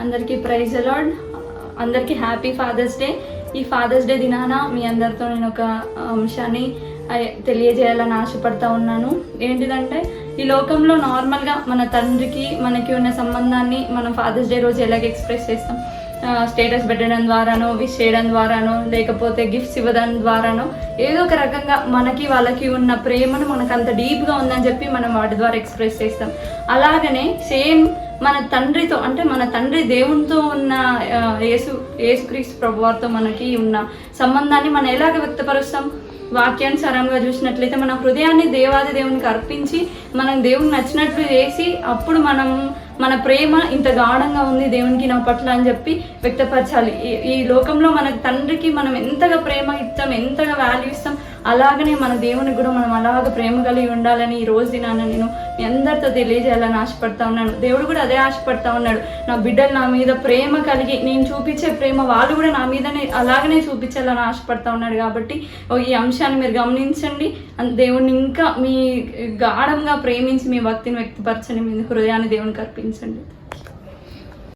అందరికీ praise the lord. అందరికీ happy fathers day. ఈ ఫాదర్స్ డే దినాన మీ అందరితో నేను ఒక అంశాన్ని తెలియజేయాలని ఆశపడతా ఉన్నాను. ఏంటిదంటే, ఈ లోకంలో నార్మల్గా మన తండ్రికి మనకి ఉన్న సంబంధాన్ని మనం ఫాదర్స్ డే రోజు ఎలాగ ఎక్స్ప్రెస్ చేస్తాం? స్టేటస్ పెట్టడం ద్వారానో, విష్ చేయడం ద్వారానో, లేకపోతే గిఫ్ట్స్ ఇవ్వడం ద్వారానో, ఏదో ఒక రకంగా మనకి వాళ్ళకి ఉన్న ప్రేమను మనకు అంత డీప్గా ఉందని చెప్పి మనం వాటి ద్వారా ఎక్స్ప్రెస్ చేస్తాం. అలాగనే సేమ్ మన తండ్రితో, అంటే మన తండ్రి దేవునితో ఉన్న యేసుక్రీస్తు ప్రభువారితో మనకి ఉన్న సంబంధాన్ని మనం ఎలాగ వ్యక్తపరుస్తాం? వాక్యానుసారంగా చూసినట్లయితే మన హృదయాన్ని దేవాది దేవునికి అర్పించి మనం దేవునికి నచ్చినట్లు చేసి, అప్పుడు మనం మన ప్రేమ ఇంత గాఢంగా ఉంది దేవునికి నా పట్ల అని చెప్పి వ్యక్తపరచాలి. ఈ లోకంలో మన తండ్రికి మనం ఎంతగా ప్రేమ ఇస్తాం, ఎంతగా వాల్యూ ఇస్తాం, అలాగనే మన దేవునికి కూడా మనం అలాగ ప్రేమ కలిగి ఉండాలని ఈ రోజు దినాన నేను మీ అందరితో తెలియజేయాలని ఆశపడతా ఉన్నాను. దేవుడు కూడా అదే ఆశపడతా ఉన్నాడు. నా బిడ్డలు నా మీద ప్రేమ కలిగి నేను చూపించే ప్రేమ వాళ్ళు కూడా నా మీదనే అలాగనే చూపించాలని ఆశపడతా ఉన్నాడు. కాబట్టి ఈ అంశాన్ని మీరు గమనించండి. దేవుణ్ణి ఇంకా మీ గాఢంగా ప్రేమించి మీ భక్తిని వ్యక్తపరచండి. మీ హృదయాన్ని దేవునికి అర్పించండి.